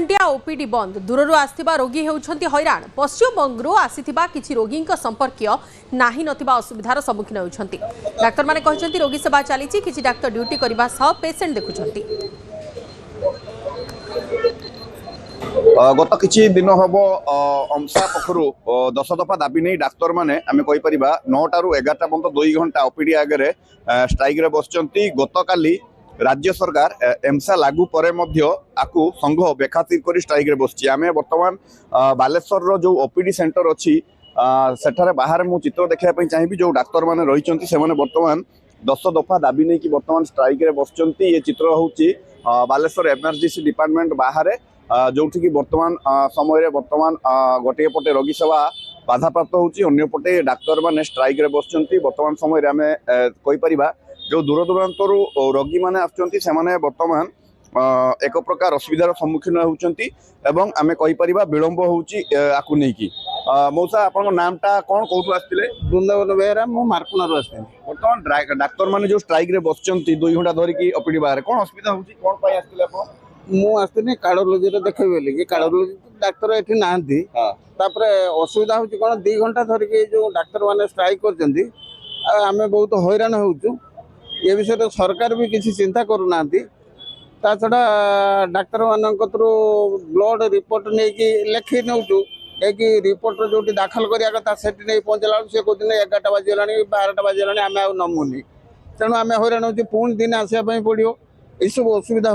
घंटिया OPD बंद दूररू आसथिबा रोगी हेउछंती हैरान पश्चिमबंगरू आसीथिबा किछि रोगींक संपर्कीय नाही नथिबा असुविधार सम्मुखीन हेउछंती। डाक्टर माने कहछंती रोगी सेवा चालीछि किछि डाक्टर ड्यूटी करबा सह पेशेंट देखुछंती। गत किछि दिन हम अंशा पक्षर 10 दफा दाबी नहीं डाक्तर मैंने आम कहीपर 9 ରୁ 11ଟା पर्यंत 2 घंटा ओपीडी आगे स्ट्राइक रे बसचंती। गत काली राज्य सरकार एमसा लागू परे मध्य आकु संघ बेखातिर कर स्ट्राइक रे बसची। आम बर्तमान बालेश्वर जो ओपीडी सेंटर अच्छी सेठारे बाहर मु चित्र देखा चाहिए जो डाक्तर मैंने रही से बर्तमान 10 दफा दाबी नहीं कि बर्तमान स्ट्राइक रे बसचंती। ये चित्र होची बालेश्वर एमआरजीसी डिपार्टमेंट बाहर जोठी बर्तमान समय बर्तमान गोटे पटे रोगी सेवा बाधाप्राप्त होची, अन्य पटे डाक्तर माने स्ट्राइक रे बसचंती। बर्तमान समय आम कहीपर जो दूर दूरांतरू रोगी मैंने आसुचंती से माने बर्तमान एक प्रकार असुविधार सम्मुखीन होउचंती एवं आम कहीपर विलंब होउची आकु नेकी। मौसा आपन नामटा कोन कोठु आस्तिले? बृंदावन बेहरा मु मारकुनारू आस्तिले। बर्तमान डाक्तर माने जो स्ट्राइक रे बसचंती 2 घंटा धरिकी ओपीडी बाहर कोन असुविधा होउची कोन पई आस्तिले आपन? मु आस्तिनी कार्डियोलॉजी रे देखै बेली कि कार्डियोलॉजी डाक्टर एठी नांती। तापरे असुविधा होउची कोन 2 घंटा धरिकी जो डाक्टर माने स्ट्राइक करचंती आमे बहुत हैरान होउचू। ये विषय सरकार भी किसी चिंता करूना। ता छड़ा डाक्तर मानक ब्लड रिपोर्ट नहीं कि लिखि नौचु कि रिपोर्ट जो दाखल करिया कथा सेठी नहीं पहुँचला से को दिन 11टा बाजिगला 12टा बाजिगला आम आ नमुनी तेणु आम हैरान होची पुणी दिन आसा पड़ो ये सब असुविधा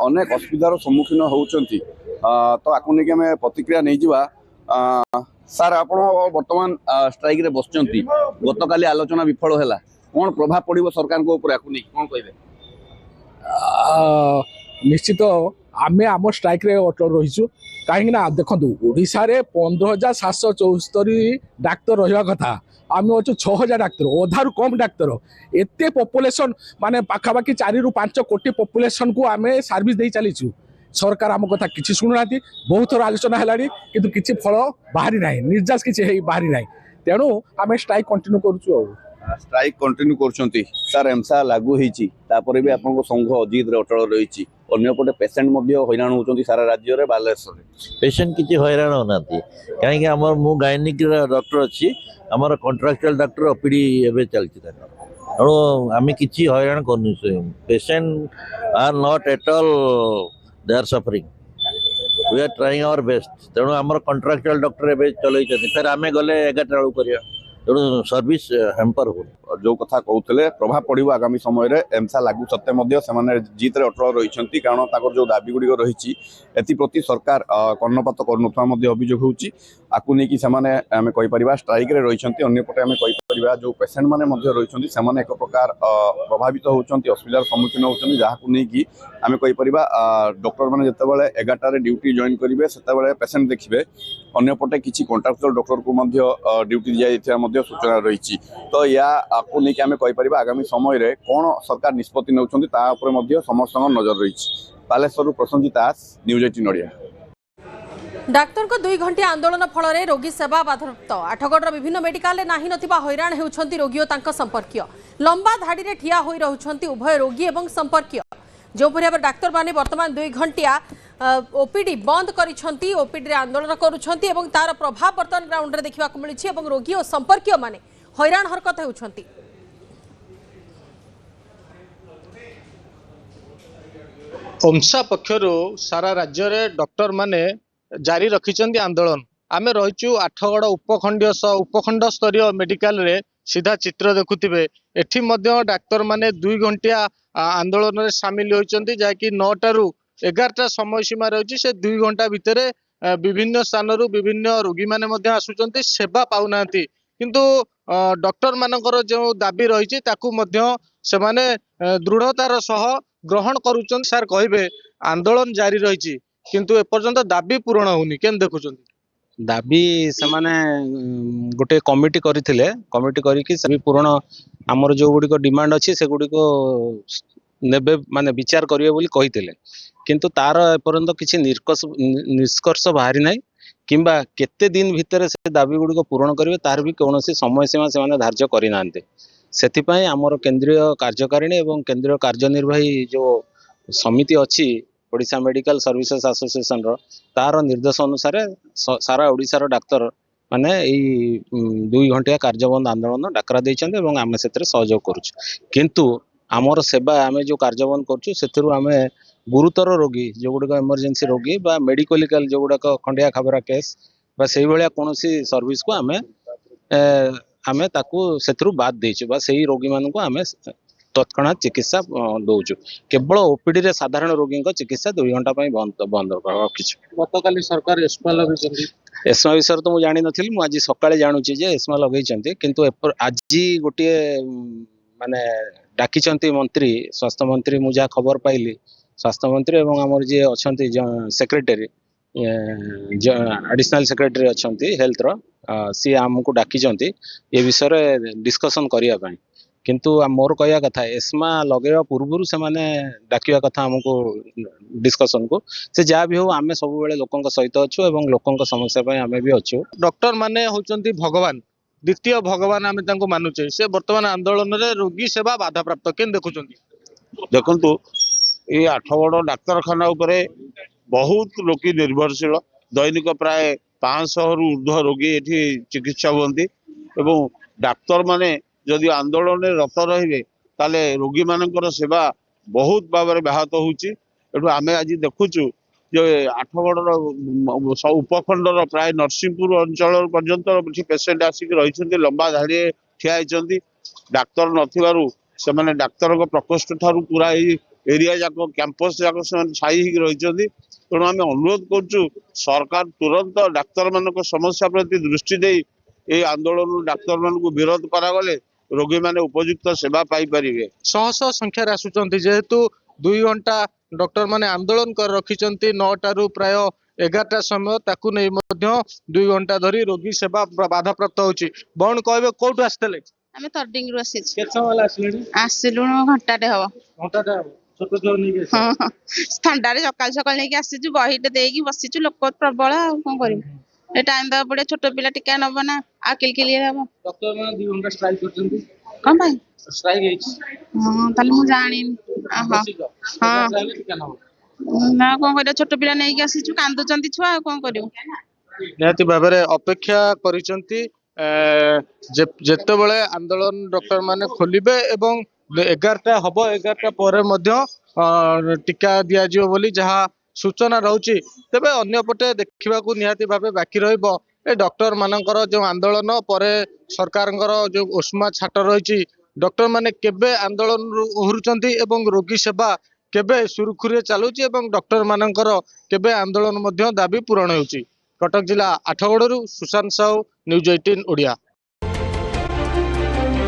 अनेक असुविधार सम्मुखीन होउचंती। तो आकु नहीं आम प्रतिक्रिया नहीं जिवा। सर आपण वर्तमान स्ट्राइक रे बसचंती गत काली आलोचना विफल हैला कौन प्रभाव पड़ो सरकार को ऊपर आकु नहीं कौन कहबे? निश्चित आम आम स्ट्राइक रे अटल रहीचु कहीं देखो ओडिशा रे 15,774 डाक्तर रहा कथा आम अच्छु 6,000 डाक्तर अधारू कम डाक्तर एते पॉपुलेशन माने पाखापाखि 4 ରୁ 5 कोटी पॉपुलेशन को आम सर्विस दे चलीचु। सरकार आम कथा किसी शुणुना बहुत थर आलोचना है कि किसी फल बाहरी ना निर्यास किसी बाहरी ना तेणु आम स्ट्राइक कंटिन्यू करुचु। स्ट्राइक कंटिन्यू करछंती सर एमसा लागू होईची तापर भी आपन को संघ अजीत रे अटल रहीची अन्य पटे पेशेंट मध्ये हैरान होचंती सारा राज्य रे बालेश्वर रे पेशेंट किछि हैरान होनाती काहे हमर मु गायनिक डॉक्टर अछि हमर कॉन्ट्रैक्चुअल डॉक्टर ओपीडी एबे चलछि तेणु आम किछि हैरान करनु patient are not at all they are suffering we are trying our best तेणु हमर कॉन्ट्रैक्चुअल डॉक्टर एबे चलै छथि फिर आमे गले 11टा बेलू करिया तेणु सर्विस हेम्पर हो जो कथा कहते प्रभाव पड़ो आगामी समय एमसा लागू सत्ते से जीत रे अटल रही कारण ताकर जो दाबी गुड़िक रही एप्रति सरकार कर्णपात कर अभियोग होची आकु नहीं कि आम कहीपर स्ट्राइक रे रही अंपटे आम कहीपर जो पेसेंट मैंने रही एक प्रकार प्रभावित होती असुविधार सम्मुखीन होती जहाँ नहीं कि आम कहीपर डॉक्टर मैंने जितेबाला 11टार ड्यूटी जॉइन करेंगे से पेसेंट देखिए अंपटे किसी कॉन्ट्राक्चुअल डॉक्टर को ड्यूटी दिया सूचना रही तो या आपको नहीं आम कहीपर आगामी समय कौन सरकार निष्पत्ति नौकरी समस्त नजर रही। बालेश्वर प्रसन्नजीत दास न्यूज 18 ओडिया। डाक्तर को 2 घंटिया आंदोलन फल रोगी सेवा बाधाप्राप्त आठगढ़ विभिन्न मेडिकल नाही नथिबा हैरान हेउछंती रोगी और तांका संपर्कीय लंबा धाड़ी रे ठिया होई रहउछंती उभय रोगी एवं संपर्कीय जो भाव डाक्तर माने वर्तमान 2 घंटिया ओपीडी बंद करिछंती ओपीडी रे आंदोलन करुछंती एवं तार प्रभाव वर्तमान ग्राउंड रे देखिबा को मिलिछि एवं रोगी और संपर्कीय माने हैरान हरकत हेउछंती। ओमसा पक्षर सारा राज्य रे डॉक्टर माने जारी रखिछंती आंदोलन आमे रहिचु आठगढ़ उपखंड स्तरीय मेडिकल रे सीधा चित्र देखुथिबे एठी मध्य डाक्तर माने 2 घंटिया आंदोलन रे शामिल होइछंती जाकी 9 ରୁ 11टा समय सीमा रही से 2 घंटा भितर विभिन्न स्थान विभिन्न रोगी माने मध्य आसुचंती सेवा पाउनांती किंतु डॉक्टर मानकर जो दाबी रही ताकू मध्य से माने दृढ़तार सह ग्रहण करुचंती। सर कहबे आंदोलन जारी रही किंतु एपर्यंत दाबी पूरण होनी केन देखुचंती? दाबी से माने गोटे कमिटी करथिले कमिटी करिकि सभी पूर्ण हमर जो गुडी को डिमांड अछि से गुडी को नेबे माने विचार करिवे बोली कहिथिले किंतु तार एपर्यंत किछि निष्कर्ष बाहरी नाही किंबा केते दिन भितर से दाबी गुडी को पूर्ण करिवे तार भी कोनोसी समय सीमा से माने धार्य करि नांते सेथिपई हमर केंद्रीय कार्यकारिणी एवं केंद्रीय कार्यनिर्वाही जो समिति अछि ओडिशा मेडिकल सर्विसेज एसोसिएशन तार निर्देश अनुसार सारा ओडिशार डाक्तर माने 2 घंटिया कार्यबंद आंदोलन डाकरा देइछन्ते एवं आमे सेतरे सहयोग करूछु किंतु आमर सेवा आमे जो कार्यबंद करूछु सेतिरु आमे गुरुतर रोगी जो गुडा इमरजेंसी रोगी बा मेडिकलिकल जो गुडा खंडिया खबरा केस बा सेही भलिया कोनोसी सर्विस को आमे ताकू सेतिरु बाद देइछु बा सेही रोगी मानन को आमे तत्क्षणात चिकित्सा दौचु केवल ओपीडी रे साधारण रोगी चिकित्सा 2 घंटा बंद रखिछु गतकाली सरकार एस्मा लगे एस्मा विषय तो मुझे जानी नथिली मु आज सकाळे जानुची जे एस्मा लगेइचंती किंतु आज गोटे माने डाकिचंती मंत्री स्वास्थ्य मंत्री मु जा खबर पाइली स्वास्थ्य मंत्री एवं हमर जे अछंती सेक्रेटरी एडिशनल सेक्रेटरी अछंती हेल्थ रो सी हमकु डाकिचंती ए विषय रे डिस्कशन करिया पई किंतु मोर कहया कथा एस्मा लगेवा पूर्वरु से माने डाकिया कथा हमको डिस्कशन को से जा भी हो आमे सब बेले लोकंक सहित अछु एवं लोकंक समस्या पई आमे भी अछु डॉक्टर माने होचंती भगवान द्वितीय भगवान आमे तांको मानुचे से वर्तमान आंदोलन रे रोगी सेवा बाधा प्राप्त केन देखुचंती देखंतु ये 8 डाक्तरखाना उपरे बहुत लोकी निर्भरशील दैनिक प्राय 500 रु ऊर्ध्व रोगी एठी चिकित्सा होती एवं डाक्तर माने जदि आंदोलन में रत रहिबे ताले रोगी मानकर सेवा बहुत भाव में व्याहत होउची एठु आमे आज देखुचु जे 8गड़ उपखंडर प्राय नरसिंहपुर अंचल पर्यंत पेसेंट आसिक रही लंबा धाड़ी ठिया होती डाक्तर नथिबारु से माने डाक्तर प्रकोष्ठ ठारू पूरा एरिया जाक कैंपस जाक छाई रही तेणु आम अनुरोध करुचु सरकार तुरंत डाक्तर मान समस्या प्रति दृष्टि दे ये आंदोलन डाक्तर मान विरोध करागले रोगी माने उपयुक्त सेवा पाई परिबे शह शह संख्यार आसुचंती जेहेतु 2 घंटा डॉक्टर माने आंदोलन कर रखिचंती 9टा रु प्राय 11टा समय ताकू नै मध्य 2 घंटा धरी रोगी सेवा बाधा प्राप्त होची बण कहबे कोठु आस्तले हमें तर्डिंग रु आसी केत समय आसलेनी आसिलु घंटाटे हबो घंटाटा छोट छोट नै के ठंडा रे सकाल सकाल नै के आसीजु बहिटे देगी बसिचु लोक प्रबल आ कोन करिम ए टाइम दा पड़े छोट पिला टिका नब ना आ किलकिलिए हबो डॉक्टर माने 2 घंटा स्ट्राइक करचंती कोन भाई स्ट्राइक हेची हां ताले मु जानि आहा हां टिका नब ना कोन करियो छोट पिला नै के आसीजु कांदुचंती छुआ कोन करियो निहाती भाव में अपेक्षा करिसंती जेते बेले आंदोलन डॉक्टर माने खोलिबे एवं 11टा हबो 11टा पर मध्य टीका दिया जियो बोली जहा सूचना रहउची तबे अन्य पटे देखिबा को निहाती भाबे बाकी रहइबो ए डॉक्टर मानकर जो आंदोलन परे सरकारଙ୍କର जो ओस्मा छाट रहिची डॉक्टर माने केबे आंदोलन ओहरुचंती एवं रोगी सेवा केबे सुरखुरे चालुची एवं डॉक्टर मानकर केबे आंदोलन मध्य दाबी पूरण होउची कटक जिला 8गड़रू सुशांत साहू न्यूज 18 ओडिया।